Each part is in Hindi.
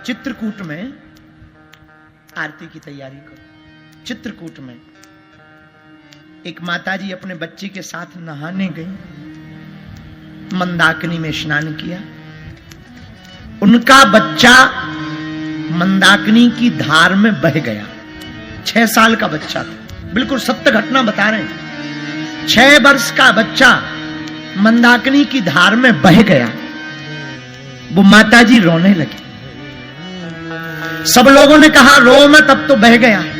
चित्रकूट में आरती की तैयारी करो। चित्रकूट में एक माताजी अपने बच्चे के साथ नहाने गई, मंदाकिनी में स्नान किया। उनका बच्चा मंदाकिनी की धार में बह गया। 6 साल का बच्चा था, बिल्कुल सत्य घटना बता रहे हैं। 6 वर्ष का बच्चा मंदाकिनी की धार में बह गया। वो माताजी रोने लगी। सब लोगों ने कहा रो मत, अब तो बह गया है।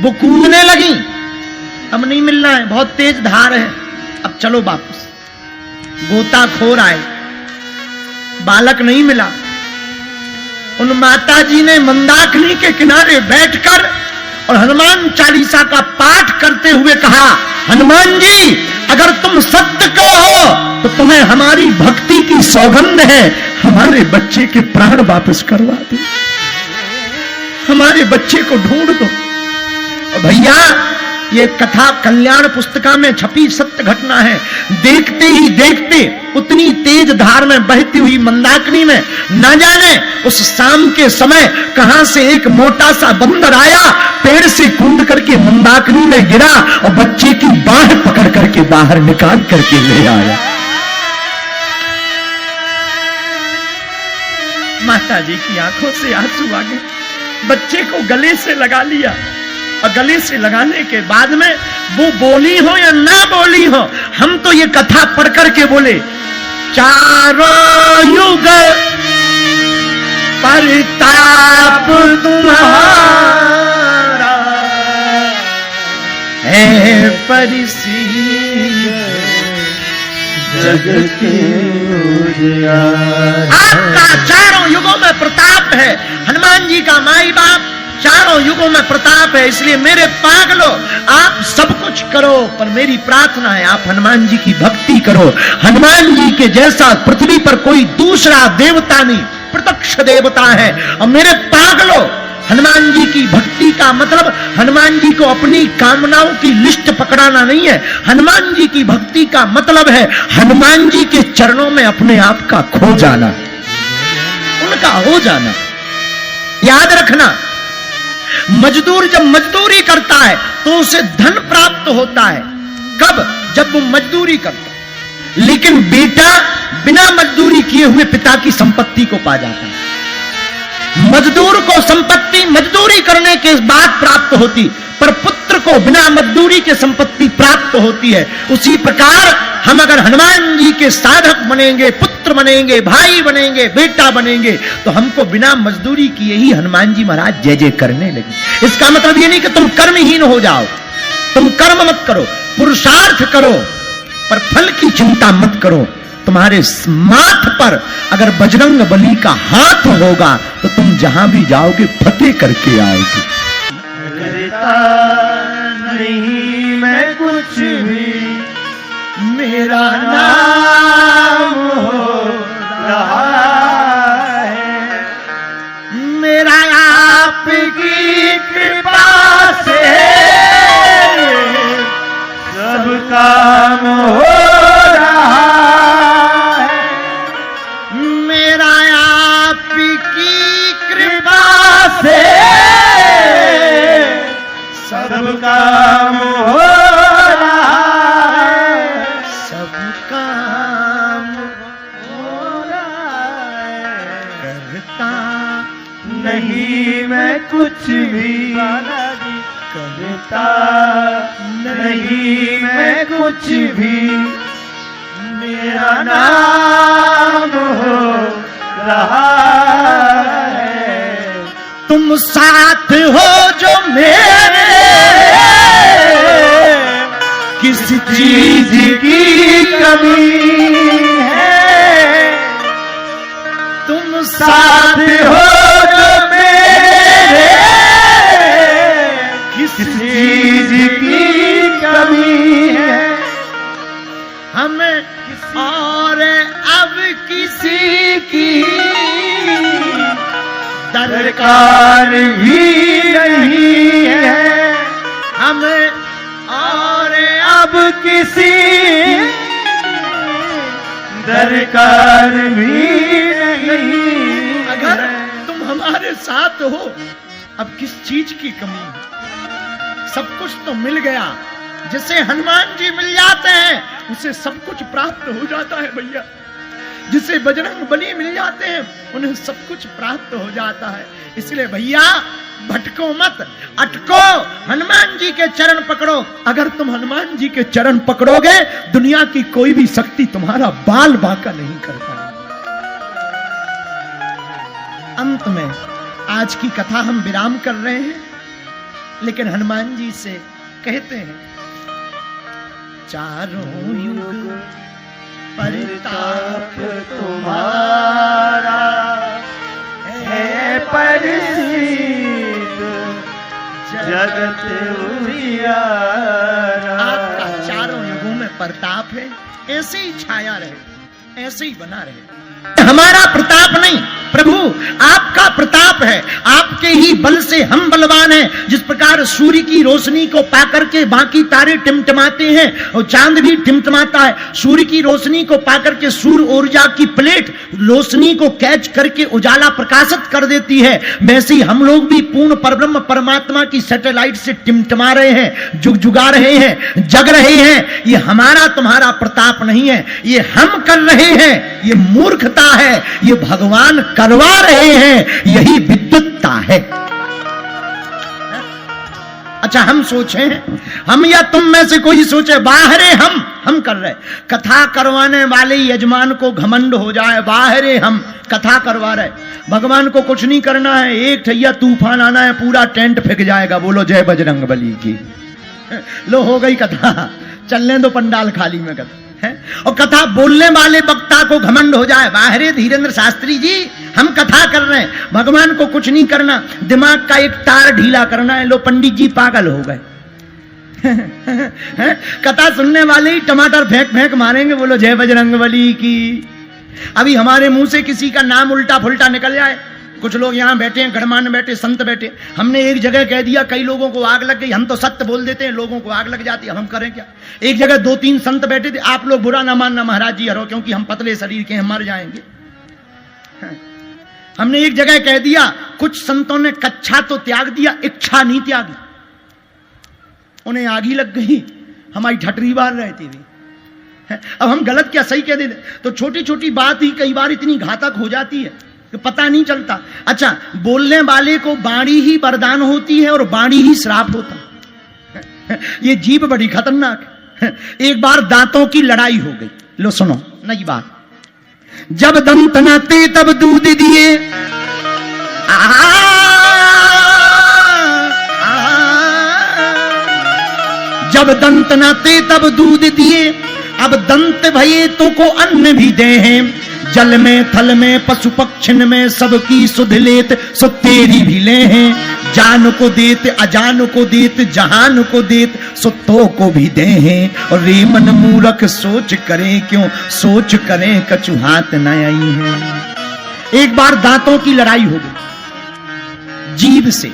वो कूदने लगी, अब नहीं मिलना है, बहुत तेज धार है, अब चलो वापस। गोताखोर आए, बालक नहीं मिला। उन माताजी ने मंदाकिनी के किनारे बैठकर और हनुमान चालीसा का पाठ करते हुए कहा, हनुमान जी अगर तुम सत्य को हो तो तुम्हें हमारी भक्ति की सौगंध है, हमारे बच्चे के प्राण वापस करवा दो, हमारे बच्चे को ढूंढ दो। भैया ये कथा कल्याण पुस्तिका में छपी सत्य घटना है। देखते ही देखते उतनी तेज धार में बहती हुई मंदाकिनी में न जाने उस शाम के समय कहां से एक मोटा सा बंदर आया, पेड़ से कूद करके मंदाकिनी में गिरा और बच्चे की बाह पकड़ करके बाहर निकाल करके ले आया। माता जी की आंखों से आंसू आ गए। बच्चे को गले से लगा लिया और गले से लगाने के बाद में वो बोली हो या ना बोली हो, हम तो ये कथा पढ़ करके बोले, चारों युग परताप तुम्हारा है परिसीद जग के आपका चारों युगों में प्रताप है। हनुमान जी का माई बाप चारों युगों में प्रताप है। इसलिए मेरे पागलों आप सब कुछ करो, पर मेरी प्रार्थना है आप हनुमान जी की भक्ति करो। हनुमान जी के जैसा पृथ्वी पर कोई दूसरा देवता नहीं, प्रत्यक्ष देवता है। और मेरे पागलों हनुमान जी की भक्ति का मतलब हनुमान जी को अपनी कामनाओं की लिस्ट पकड़ाना नहीं है। हनुमान जी की भक्ति का मतलब है हनुमान जी के चरणों में अपने आप का खो जाना, उनका हो जाना। याद रखना, मजदूर जब मजदूरी करता है तो उसे धन प्राप्त होता है। कब? जब वो मजदूरी करता है। लेकिन बेटा बिना मजदूरी किए हुए पिता की संपत्ति को पा जाता है। मजदूर को संपत्ति मजदूरी करने के बाद प्राप्त होती, पर पुत्र को बिना मजदूरी के संपत्ति प्राप्त होती है। उसी प्रकार हम अगर हनुमान जी के साधक बनेंगे, पुत्र बनेंगे, भाई बनेंगे, बेटा बनेंगे, तो हमको बिना मजदूरी किए ही हनुमान जी महाराज जय जय करने लगे। इसका मतलब ये नहीं कि तुम कर्महीन हो जाओ, तुम कर्म मत करो, पुरुषार्थ करो, पर फल की चिंता मत करो। तुम्हारे माथ पर अगर बजरंग बली का हाथ होगा तो तुम जहां भी जाओगे फतेह करके आओगे। करता नहीं मैं कुछ भी, मेरा नाम हो रहा है, मेरा आपकी कृपा से सब काम हो रहा है, मेरा आपकी कृपा से सब काम हो रहा है, सब काम हो रहा है। करता नहीं मैं कुछ भी, करता नहीं मैं कुछ भी, मेरा नाम हो रहा है। तुम साथ हो जो मेरे, किसी चीज की कमी है, तुम साथ हो जो मेरे, किसी चीज की कमी है। हम और अब किसी की दरकार भी नहीं है, हम और अब किसी दरकार भी नहीं। अगर तुम तुम्हारे साथ हो, अब किस चीज की कमी है? सब कुछ तो मिल गया। जिसे हनुमान जी मिल जाते हैं उसे सब कुछ प्राप्त हो जाता है भैया। जिसे बजरंग बली मिल जाते हैं उन्हें सब कुछ प्राप्त हो जाता है। इसलिए भैया भटको मत, अटको, हनुमान जी के चरण पकड़ो। अगर तुम हनुमान जी के चरण पकड़ोगे, दुनिया की कोई भी शक्ति तुम्हारा बाल बांका नहीं कर पाएगी। अंत में आज की कथा हम विराम कर रहे हैं, लेकिन हनुमान जी से कहते हैं, चारों युग परिताप तुम्हारा है परिसिद्ध जगत उजियारा। आपका चारों युगों में प्रताप है, ऐसे ही छाया रहे, ऐसे ही बना रहे। हमारा प्रताप नहीं प्रभु, आपका प्रताप है। आपके ही बल से हम बलवान हैं। जिस प्रकार सूर्य की रोशनी को पाकर के बाकी तारे टिमटिमाते हैं और चांद भी टिमटिमाता है, सूर्य की रोशनी को पाकर के सूर्य ऊर्जा की प्लेट रोशनी को कैच करके उजाला प्रकाशित कर देती है, वैसे ही हम लोग भी पूर्ण परब्रह्म परमात्मा की सैटेलाइट से टिमटिमा रहे हैं, जुगजुगा रहे हैं, जग रहे हैं। ये हमारा तुम्हारा प्रताप नहीं है, ये हम कर रहे हैं, ये मूर्खता है, ये भगवान करवा रहे हैं, यही विद्वत्ता है। अच्छा हम सोचे, हम या तुम में से कोई सोचे बाहरे हम कर रहे। कथा करवाने वाले यजमान को घमंड हो जाए, बाहरे हम कथा करवा रहे, भगवान को कुछ नहीं करना है। एक ठैया तूफान आना है, पूरा टेंट फेंक जाएगा, बोलो जय बजरंग बली की। लो हो गई कथा, चलने दो पंडाल खाली में कथा है। और कथा बोलने वाले वक्ता को घमंड हो जाए, बाहरे धीरेन्द्र शास्त्री जी हम कथा कर रहे हैं, भगवान को कुछ नहीं करना, दिमाग का एक तार ढीला करना है, लो पंडित जी पागल हो गए। कथा सुनने वाले ही टमाटर फेंक फेंक मारेंगे, बोलो जय बजरंग बली की। अभी हमारे मुंह से किसी का नाम उल्टा फुल्टा निकल जाए, कुछ लोग यहाँ बैठे हैं, गणमान्य बैठे, संत बैठे, हमने एक जगह कह दिया, कई लोगों को आग लग गई। हम तो सत्य बोल देते हैं, लोगों को आग लग जाती है, हम करें क्या। एक जगह 2-3 संत बैठे थे, आप लोग बुरा ना मानना महाराज जी हरो, क्योंकि हम पतले शरीर के हैं, मर जाएंगे। हमने एक जगह कह दिया, कुछ संतों ने कच्छा तो त्याग दिया, इच्छा नहीं त्यागी, उन्हें आग ही लग गई, हमारी ठटरी बार रहे थे। अब हम गलत क्या सही कह देते, तो छोटी छोटी बात ही कई बार इतनी घातक हो जाती है कि पता नहीं चलता। अच्छा, बोलने वाले को वाणी ही वरदान होती है और वाणी ही श्राप होता है। ये जीभ बड़ी खतरनाक है। एक बार दांतों की लड़ाई हो गई, लो सुनो नई बात। जब दंत नाते तब दूध दिए, जब दंत नाते तब दूध दिए, अब दंत भये तो को अन्न भी दे हैं। जल में थल में पशु पक्षिन में सबकी सुध लेत, सो तेरी भी ले हैं। जान को देत अजान को देत, जहान को देत, सो तो को भी दे हैं। और रे मन मूरख सोच करें क्यों, सोच करें कछु हाथ न आई है। एक बार दांतों की लड़ाई हो गई जीभ से।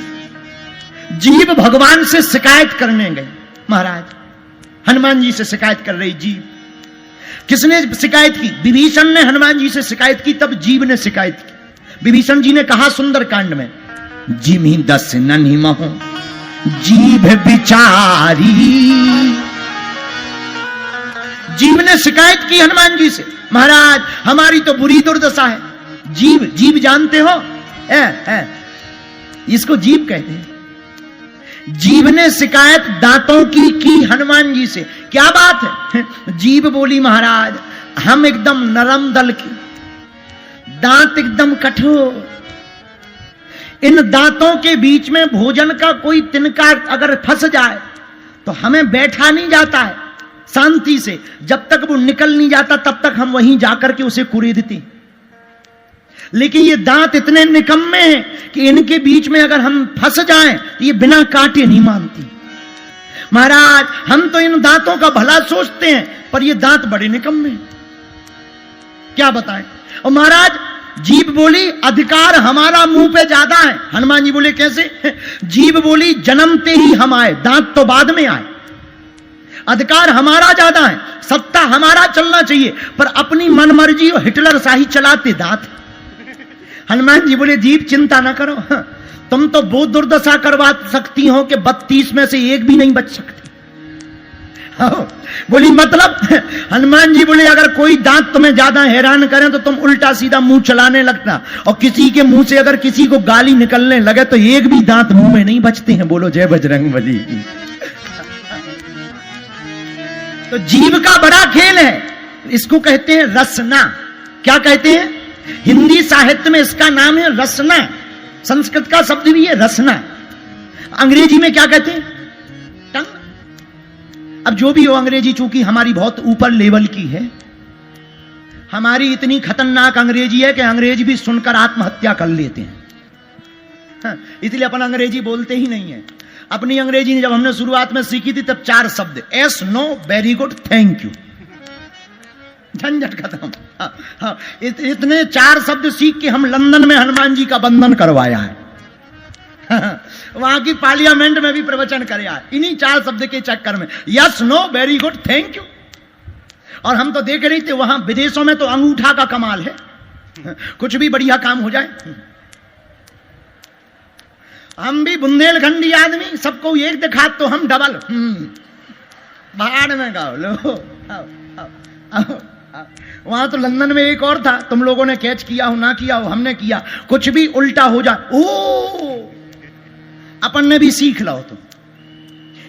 जीभ भगवान से शिकायत करने गई, महाराज हनुमान जी से शिकायत कर रही जीभ। किसने शिकायत की? विभीषण ने हनुमान जी से शिकायत की, तब जीव ने शिकायत की। विभीषण जी ने कहा सुंदर कांड में, जिमी 10 नन्ही महो जीभ बिचारी। जीव ने शिकायत की हनुमान जी से, महाराज हमारी तो बुरी दुर्दशा है। जीव, जीव जानते हो इसको जीव कहते हैं। जीव ने शिकायत दांतों की हनुमान जी से। क्या बात है? जीव बोली महाराज हम एकदम नरम दल की, दांत एकदम कठोर, इन दांतों के बीच में भोजन का कोई तिनका अगर फंस जाए तो हमें बैठा नहीं जाता है शांति से, जब तक वो निकल नहीं जाता तब तक हम वहीं जाकर के उसे कुरेदते। लेकिन ये दांत इतने निकम्मे हैं कि इनके बीच में अगर हम फंस जाएं तो ये बिना काटे नहीं मानती। महाराज हम तो इन दांतों का भला सोचते हैं, पर ये दांत बड़े निकम्मे हैं, क्या बताएं। और महाराज जीभ बोली अधिकार हमारा मुंह पे ज्यादा है। हनुमान जी बोले कैसे? जीभ बोली जन्मते ही हम आए, दांत तो बाद में आए, अधिकार हमारा ज्यादा है, सत्ता हमारा चलना चाहिए, पर अपनी मनमर्जी और हिटलर शाही चलाते दांत। हनुमान जी बोले जीव चिंता ना करो, तुम तो वो दुर्दशा करवा सकती हो कि 32 में से एक भी नहीं बच सकती। बोली मतलब? हनुमान जी बोले अगर कोई दांत तुम्हें ज्यादा हैरान करें तो तुम उल्टा सीधा मुंह चलाने लगता, और किसी के मुंह से अगर किसी को गाली निकलने लगे तो एक भी दांत मुंह में नहीं बचते हैं। बोलो जय बजरंगबली। तो जीव का बड़ा खेल है, इसको कहते हैं रसना। क्या कहते हैं? हिंदी साहित्य में इसका नाम है रसना, संस्कृत का शब्द भी है रसना। अंग्रेजी में क्या कहते हैं? टंग। अब जो भी हो, अंग्रेजी चूंकि हमारी बहुत ऊपर लेवल की है, हमारी इतनी खतरनाक अंग्रेजी है कि अंग्रेजी भी सुनकर आत्महत्या कर लेते हैं, इसलिए अपन अंग्रेजी बोलते ही नहीं है। अपनी अंग्रेजी जब हमने शुरुआत में सीखी थी तब 4 शब्द, yes, no, very good, thank you, झंझट खत्म। इतने 4 शब्द सीख के हम लंदन में हनुमान जी का बंधन करवाया है, वहां की पार्लियामेंट में भी प्रवचन करे आए इन्हीं 4 शब्द के चक्कर में, yes, no, very good, thank you. और हम तो देख रहे थे वहां विदेशों में तो अंगूठा का कमाल है, कुछ भी बढ़िया काम हो जाए। हम भी बुंदेलखंडी आदमी, सबको एक दिखा तो हम डबल, बाहर में गाओ लो, आओ, आओ, आओ, आओ। वहां तो लंदन में एक और था, तुम लोगों ने कैच किया हो ना किया हो, हमने किया, कुछ भी उल्टा हो जाए ओ अपन ने भी सीख लो। तो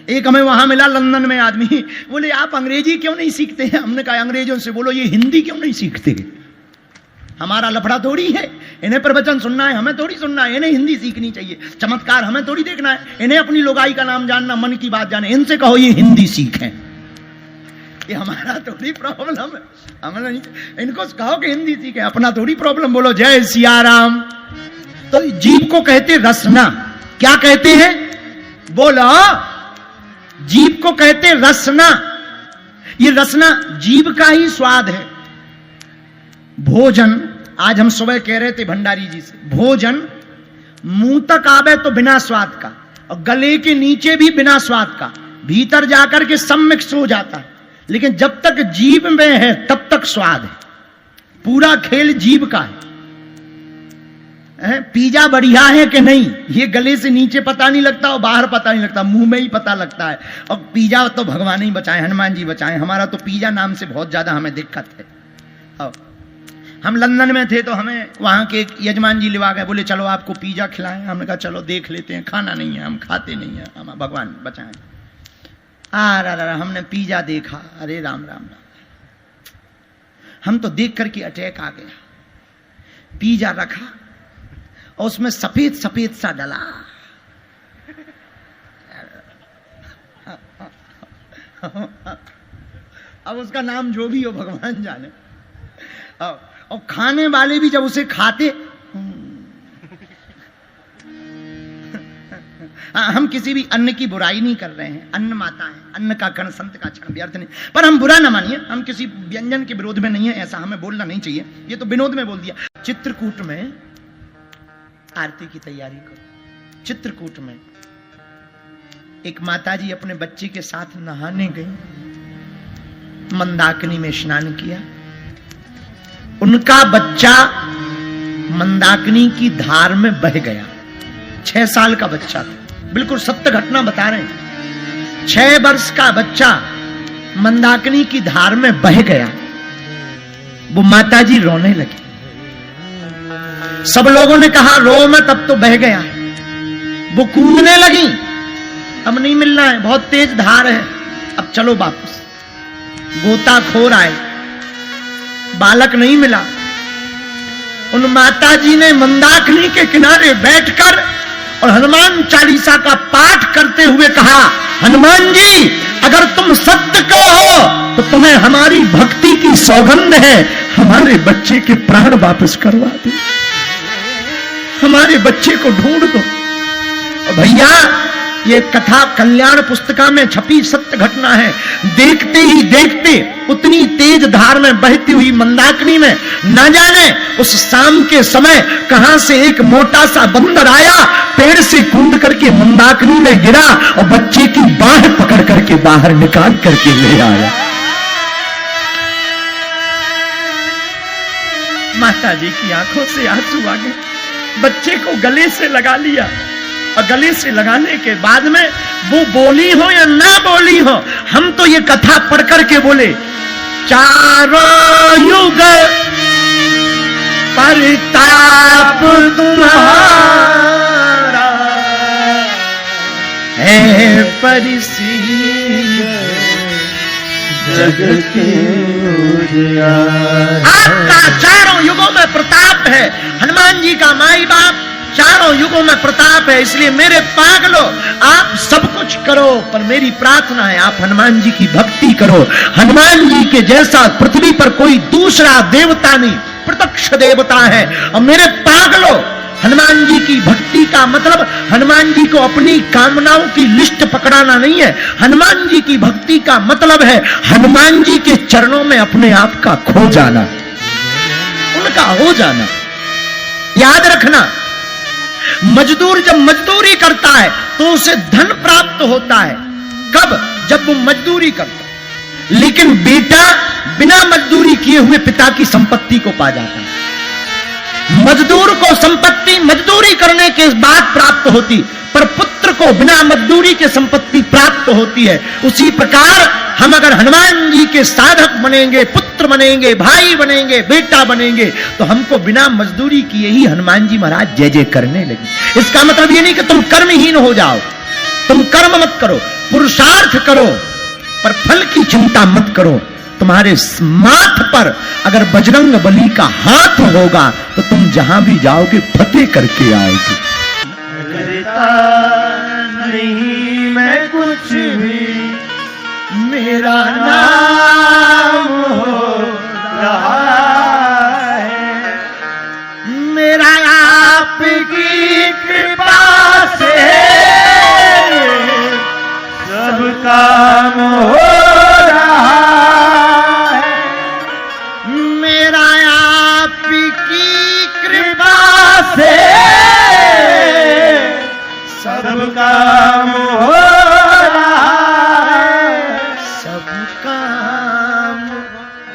एक हमें वहां मिला लंदन में आदमी, बोले आप अंग्रेजी क्यों नहीं सीखते हैं? हमने कहा अंग्रेजों से बोलो ये हिंदी क्यों नहीं सीखते? हमारा लफड़ा थोड़ी है, इन्हें प्रवचन सुनना है, हमें थोड़ी सुनना है, इन्हें हिंदी सीखनी चाहिए, चमत्कार हमें थोड़ी देखना है, इन्हें अपनी लोगाई का नाम जानना, मन की बात जाने, इनसे कहो ये हिंदी सीखें, ये हमारा थोड़ी प्रॉब्लम है, हमें नहीं, इनको कहो कि हिंदी सीखें, अपना थोड़ी प्रॉब्लम। बोलो जय सिया राम। तो जीव को कहते रसना। क्या कहते हैं? बोलो। जीव को कहते रसना। ये रसना जीव का ही स्वाद है। भोजन, आज हम सुबह कह रहे थे भंडारी जी से, भोजन मुंह तक आवे तो बिना स्वाद का, और गले के नीचे भी बिना स्वाद का, भीतर जाकर के सब मिक्स हो जाता है, लेकिन जब तक जीभ में है तब तक स्वाद है। पूरा खेल जीभ का है। पिज्जा बढ़िया है कि नहीं ये गले से नीचे पता नहीं लगता और बाहर पता नहीं लगता, मुंह में ही पता लगता है। और पिज्जा तो भगवान ही बचाए, हनुमान जी बचाए, हमारा तो पिज्जा नाम से बहुत ज्यादा हमें दिक्कत है। और हम लंदन में थे तो हमें वहां के एक यजमान जी लिवा गए, बोले चलो आपको पिज्जा खिलाएं। हमने कहा चलो देख लेते हैं, खाना नहीं है, हम खाते नहीं है, हम भगवान बचाएं। हमने पिज्जा देखा, अरे राम राम राम, हम तो देख करके अटैक आ गया। पिज्जा रखा और उसमें सफेद सफेद सा डला, अब उसका नाम जो भी हो भगवान जाने। और खाने वाले भी जब उसे खाते, हम किसी भी अन्न की बुराई नहीं कर रहे हैं, अन्न माता है, अन्न का कण संत का क्षण व्यर्थ नहीं, पर हम बुरा ना मानिए, हम किसी व्यंजन के विरोध में नहीं है, ऐसा हमें बोलना नहीं चाहिए, ये तो विनोद में बोल दिया। चित्रकूट में आरती की तैयारी करो। चित्रकूट में एक माताजी अपने बच्चे के साथ नहाने गई, मंदाकिनी में स्नान किया, उनका बच्चा मंदाकिनी की धार में बह गया। 6 साल का बच्चा था, बिल्कुल सत्य घटना बता रहे हैं। 6 वर्ष का बच्चा मंदाकिनी की धार में बह गया। वो माताजी रोने लगी, सब लोगों ने कहा रो मत, अब तो बह गया। वो कूदने लगी, अब नहीं मिलना है, बहुत तेज धार है, अब चलो वापस। गोताखोर आए, बालक नहीं मिला। उन माताजी ने मंदाकिनी के किनारे बैठकर और हनुमान चालीसा का पाठ करते हुए कहा, हनुमान जी अगर तुम सत्य कहो तो तुम्हें हमारी भक्ति की सौगंध है, हमारे बच्चे के प्राण वापस करवा दो, हमारे बच्चे को ढूंढ दो। और भैया ये कथा कल्याण पुस्तिका में छपी सत्य घटना है। देखते ही देखते उतनी तेज धार में बहती हुई मंदाकिनी में न जाने उस शाम के समय कहां से एक मोटा सा बंदर आया, पेड़ से कूद करके मंदाकिनी में गिरा और बच्चे की बाह पकड़ करके बाहर निकाल करके ले आया। माता जी की आंखों से आंसू आ गए, बच्चे को गले से लगा लिया और गले से लगाने के बाद में वो बोली हो या ना बोली हो, हम तो ये कथा पढ़ करके बोले, चारों युग परताप तुम्हारा है परिसीद जग के उजियार। आपका चारों युगों में प्रताप है। हनुमान जी का माई बाप चारों युगों में प्रताप है। इसलिए मेरे पागलो, आप सब कुछ करो, पर मेरी प्रार्थना है आप हनुमान जी की भक्ति करो। हनुमान जी के जैसा पृथ्वी पर कोई दूसरा देवता नहीं, प्रत्यक्ष देवता है। और मेरे पागलो, हनुमान जी की भक्ति का मतलब हनुमान जी को अपनी कामनाओं की लिस्ट पकड़ाना नहीं है। हनुमान जी की भक्ति का मतलब है हनुमान जी के चरणों में अपने आप का खो जाना, उनका हो जाना। याद रखना, मजदूर जब मजदूरी करता है तो उसे धन प्राप्त होता है। कब? जब वो मजदूरी करता है। लेकिन बेटा बिना मजदूरी किए हुए पिता की संपत्ति को पा जाता है। मजदूर को संपत्ति मजदूरी करने के बाद प्राप्त होती, पर पुत्र को बिना मजदूरी के संपत्ति प्राप्त होती है। उसी प्रकार हम अगर हनुमान जी के साधक बनेंगे, पुत्र बनेंगे, भाई बनेंगे, बेटा बनेंगे, तो हमको बिना मजदूरी किए ही हनुमान जी महाराज जय जय करने लगे। इसका मतलब ये नहीं कि तुम कर्महीन हो जाओ, तुम कर्म मत करो, पुरुषार्थ करो, पर फल की चिंता मत करो। तुम्हारे माथ पर अगर बजरंग बली का हाथ होगा तो तुम जहां भी जाओगे फतेह करके आओगे। करता नहीं मैं कुछ भी, मेरा नाम हो रहा है, मेरा आपकी कृपा से सब काम हो रहा है, मेरा आपकी कृपा से सब काम हो रहा है, सब काम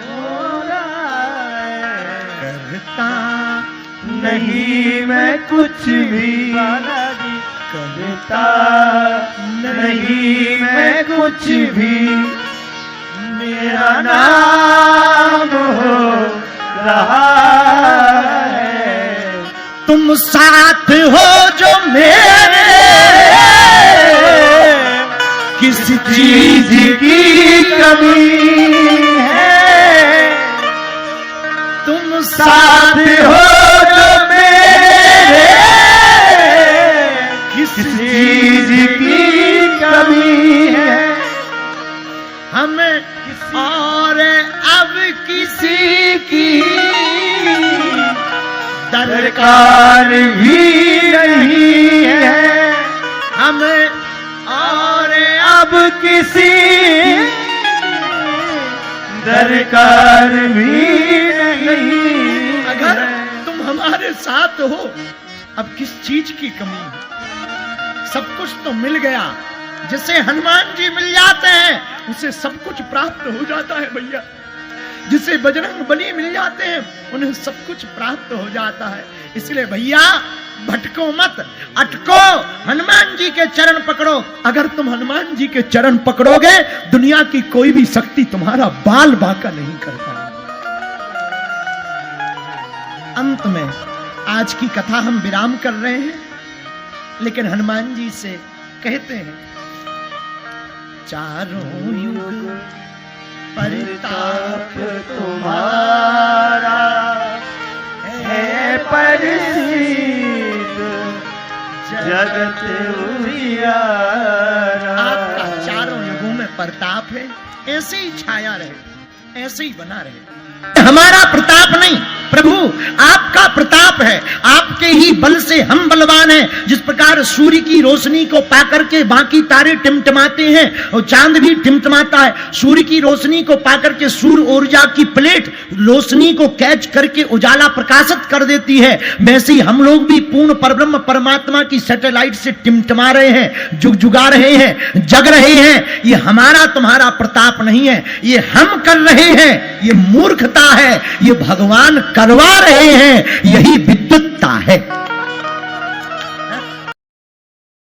हो रहा है। करता नहीं मैं कुछ भी, करता नहीं मैं कुछ भी, मेरा नाम हो रहा है, तुम साथ हो जो मेरे, किस चीज की कमी है, तुम साथ हो जो मेरे, किस चीज की कमी है, हमें और अब किसी की दरकार भी नहीं है, हमें और अब किसी दरकार भी नहीं। अगर तुम हमारे साथ हो, अब किस चीज की कमी है? सब कुछ तो मिल गया। जिसे हनुमान जी मिल जाते हैं उसे सब कुछ प्राप्त हो जाता है भैया। जिसे बजरंग बली मिल जाते हैं उन्हें सब कुछ प्राप्त हो जाता है। इसलिए भैया भटको मत, अटको, हनुमान जी के चरण पकड़ो। अगर तुम हनुमान जी के चरण पकड़ोगे, दुनिया की कोई भी शक्ति तुम्हारा बाल बांका नहीं कर पाएगी। अंत में आज की कथा हम विराम कर रहे हैं, लेकिन हनुमान जी से कहते हैं, चारों युग परताप तुम्हारा है परिसीद जगत उजियारा। आपका चारों युगों में प्रताप है, ऐसे ही छाया रहे, ऐसे ही बना रहे। हमारा प्रताप नहीं प्रभु, आपका प्रताप है। आपके ही बल से हम बलवान हैं, जिस प्रकार सूर्य की रोशनी को पाकर के बाकी तारे टिमटिमाते हैं और चांद भी टिमटिमाता है, सूर्य की रोशनी को पाकर के सूर्य ऊर्जा की प्लेट रोशनी को कैच करके उजाला प्रकाशित कर देती है, वैसे ही हम लोग भी पूर्ण परब्रह्म परमात्मा की सैटेलाइट से टिमटिमा रहे हैं, जुगजुगा रहे हैं, जग रहे हैं। ये हमारा तुम्हारा प्रताप नहीं है, ये हम कर रहे हैं, ये मूर्खता है, ये भगवान करवा रहे हैं, यही विद्वत्ता है।